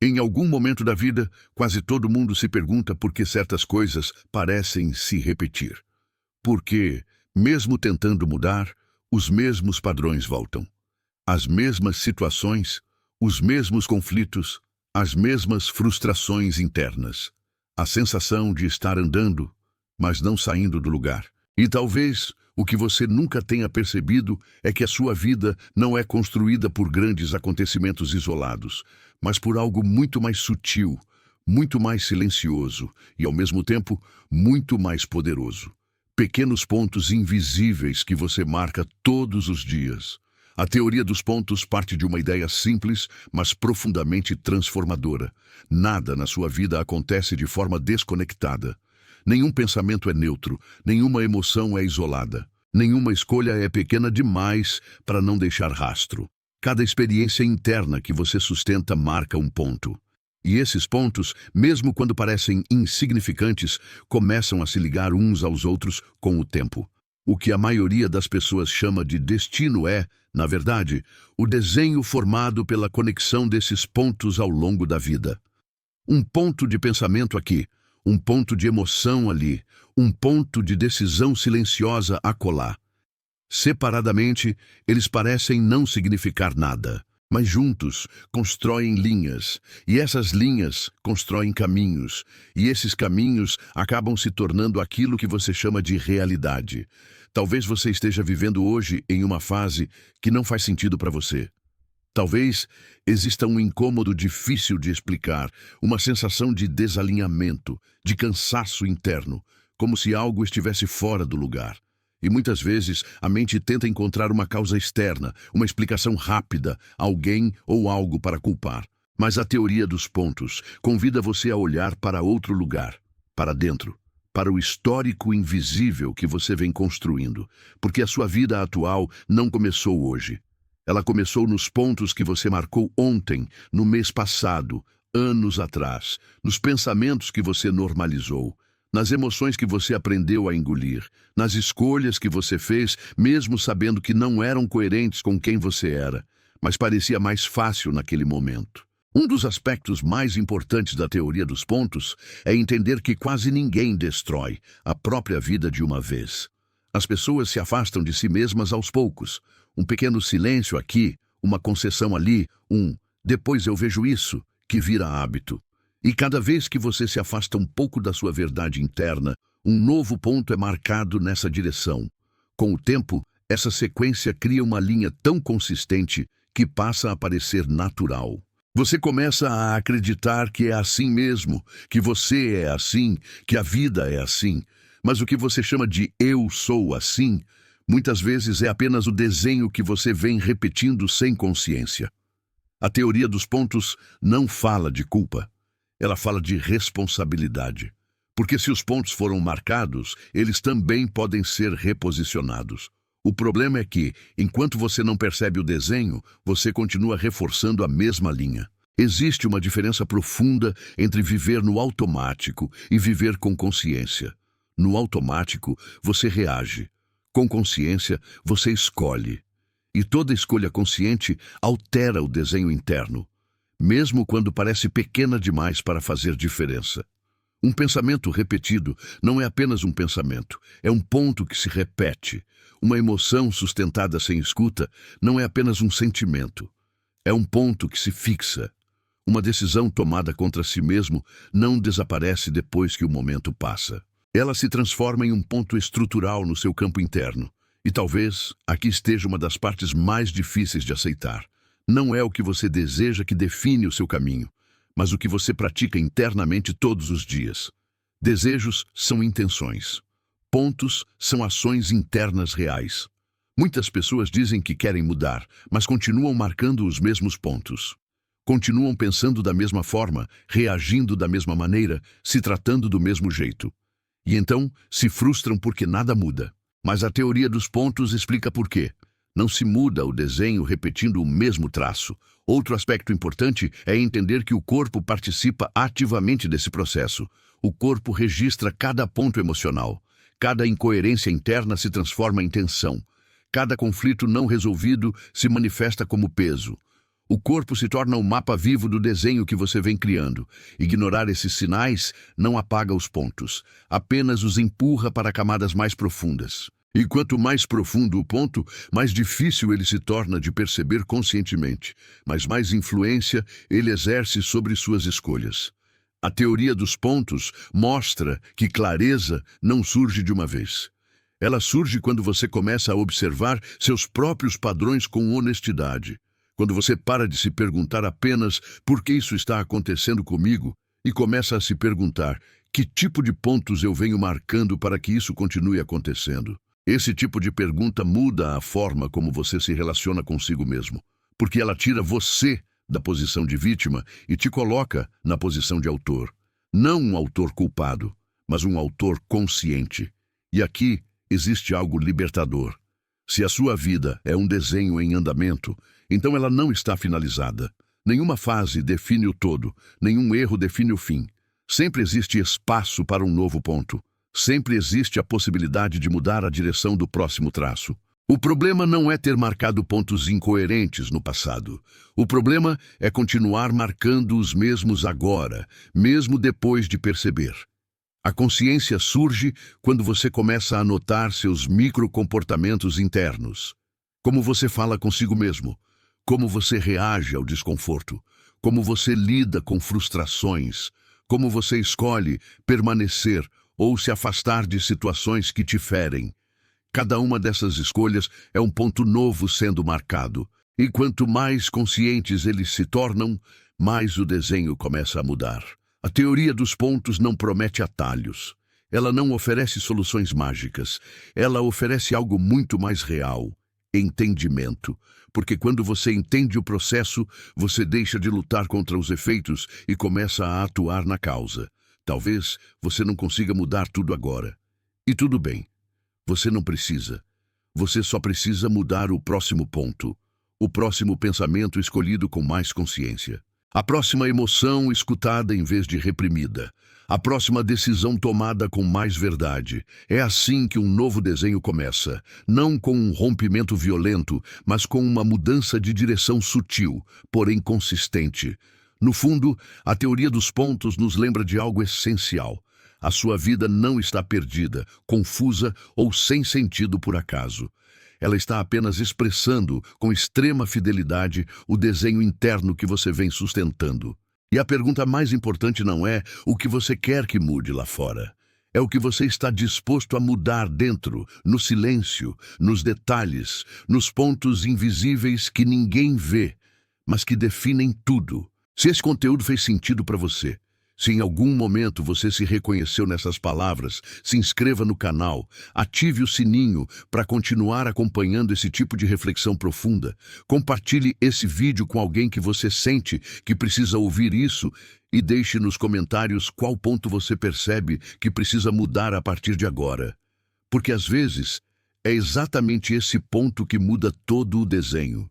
Em algum momento da vida, quase todo mundo se pergunta por que certas coisas parecem se repetir. Porque, mesmo tentando mudar, os mesmos padrões voltam. As mesmas situações, os mesmos conflitos, as mesmas frustrações internas. A sensação de estar andando, mas não saindo do lugar. E talvez o que você nunca tenha percebido é que a sua vida não é construída por grandes acontecimentos isolados, mas por algo muito mais sutil, muito mais silencioso e, ao mesmo tempo, muito mais poderoso. Pequenos pontos invisíveis que você marca todos os dias. A teoria dos pontos parte de uma ideia simples, mas profundamente transformadora. Nada na sua vida acontece de forma desconectada. Nenhum pensamento é neutro, nenhuma emoção é isolada. Nenhuma escolha é pequena demais para não deixar rastro. Cada experiência interna que você sustenta marca um ponto. E esses pontos, mesmo quando parecem insignificantes, começam a se ligar uns aos outros com o tempo. O que a maioria das pessoas chama de destino é, na verdade, o desenho formado pela conexão desses pontos ao longo da vida. Um ponto de pensamento aqui, um ponto de emoção ali, um ponto de decisão silenciosa acolá. Separadamente, eles parecem não significar nada, mas juntos constroem linhas, e essas linhas constroem caminhos, e esses caminhos acabam se tornando aquilo que você chama de realidade. Talvez você esteja vivendo hoje em uma fase que não faz sentido para você. Talvez exista um incômodo difícil de explicar, uma sensação de desalinhamento, de cansaço interno, como se algo estivesse fora do lugar. E muitas vezes a mente tenta encontrar uma causa externa, uma explicação rápida, alguém ou algo para culpar. Mas a teoria dos pontos convida você a olhar para outro lugar, para dentro, para o histórico invisível que você vem construindo, porque a sua vida atual não começou hoje. Ela começou nos pontos que você marcou ontem, no mês passado, anos atrás, nos pensamentos que você normalizou, nas emoções que você aprendeu a engolir, nas escolhas que você fez, mesmo sabendo que não eram coerentes com quem você era, mas parecia mais fácil naquele momento. Um dos aspectos mais importantes da teoria dos pontos é entender que quase ninguém destrói a própria vida de uma vez. As pessoas se afastam de si mesmas aos poucos. Um pequeno silêncio aqui, uma concessão ali, depois eu vejo isso, que vira hábito. E cada vez que você se afasta um pouco da sua verdade interna, um novo ponto é marcado nessa direção. Com o tempo, essa sequência cria uma linha tão consistente que passa a parecer natural. Você começa a acreditar que é assim mesmo, que você é assim, que a vida é assim. Mas o que você chama de eu sou assim, muitas vezes é apenas o desenho que você vem repetindo sem consciência. A teoria dos pontos não fala de culpa. Ela fala de responsabilidade. Porque se os pontos foram marcados, eles também podem ser reposicionados. O problema é que, enquanto você não percebe o desenho, você continua reforçando a mesma linha. Existe uma diferença profunda entre viver no automático e viver com consciência. No automático, você reage. Com consciência, você escolhe. E toda escolha consciente altera o desenho interno, mesmo quando parece pequena demais para fazer diferença. Um pensamento repetido não é apenas um pensamento, é um ponto que se repete. Uma emoção sustentada sem escuta não é apenas um sentimento, é um ponto que se fixa. Uma decisão tomada contra si mesmo não desaparece depois que o momento passa. Ela se transforma em um ponto estrutural no seu campo interno. E talvez aqui esteja uma das partes mais difíceis de aceitar. Não é o que você deseja que define o seu caminho, mas o que você pratica internamente todos os dias. Desejos são intenções. Pontos são ações internas reais. Muitas pessoas dizem que querem mudar, mas continuam marcando os mesmos pontos. Continuam pensando da mesma forma, reagindo da mesma maneira, se tratando do mesmo jeito. E então se frustram porque nada muda. Mas a teoria dos pontos explica por quê. Não se muda o desenho repetindo o mesmo traço. Outro aspecto importante é entender que o corpo participa ativamente desse processo. O corpo registra cada ponto emocional. Cada incoerência interna se transforma em tensão. Cada conflito não resolvido se manifesta como peso. O corpo se torna um mapa vivo do desenho que você vem criando. Ignorar esses sinais não apaga os pontos, apenas os empurra para camadas mais profundas. E quanto mais profundo o ponto, mais difícil ele se torna de perceber conscientemente, mas mais influência ele exerce sobre suas escolhas. A teoria dos pontos mostra que clareza não surge de uma vez. Ela surge quando você começa a observar seus próprios padrões com honestidade. Quando você para de se perguntar apenas por que isso está acontecendo comigo e começa a se perguntar que tipo de pontos eu venho marcando para que isso continue acontecendo. Esse tipo de pergunta muda a forma como você se relaciona consigo mesmo, porque ela tira você da posição de vítima e te coloca na posição de autor. Não um autor culpado, mas um autor consciente. E aqui existe algo libertador. Se a sua vida é um desenho em andamento, então ela não está finalizada. Nenhuma fase define o todo, nenhum erro define o fim. Sempre existe espaço para um novo ponto. Sempre existe a possibilidade de mudar a direção do próximo traço. O problema não é ter marcado pontos incoerentes no passado. O problema é continuar marcando os mesmos agora, mesmo depois de perceber. A consciência surge quando você começa a notar seus microcomportamentos internos. Como você fala consigo mesmo, como você reage ao desconforto, como você lida com frustrações, como você escolhe permanecer ou se afastar de situações que te ferem. Cada uma dessas escolhas é um ponto novo sendo marcado, e quanto mais conscientes eles se tornam, mais o desenho começa a mudar. A teoria dos pontos não promete atalhos. Ela não oferece soluções mágicas. Ela oferece algo muito mais real: entendimento. Porque quando você entende o processo, você deixa de lutar contra os efeitos e começa a atuar na causa. Talvez você não consiga mudar tudo agora. E tudo bem. Você não precisa. Você só precisa mudar o próximo ponto, o próximo pensamento escolhido com mais consciência, a próxima emoção escutada em vez de reprimida, a próxima decisão tomada com mais verdade. É assim que um novo desenho começa, não com um rompimento violento, mas com uma mudança de direção sutil, porém consistente. No fundo, a teoria dos pontos nos lembra de algo essencial. A sua vida não está perdida, confusa ou sem sentido por acaso. Ela está apenas expressando, com extrema fidelidade, o desenho interno que você vem sustentando. E a pergunta mais importante não é o que você quer que mude lá fora. É o que você está disposto a mudar dentro, no silêncio, nos detalhes, nos pontos invisíveis que ninguém vê, mas que definem tudo. Se esse conteúdo fez sentido para você, se em algum momento você se reconheceu nessas palavras, se inscreva no canal, ative o sininho para continuar acompanhando esse tipo de reflexão profunda. Compartilhe esse vídeo com alguém que você sente que precisa ouvir isso e deixe nos comentários qual ponto você percebe que precisa mudar a partir de agora. Porque às vezes é exatamente esse ponto que muda todo o desenho.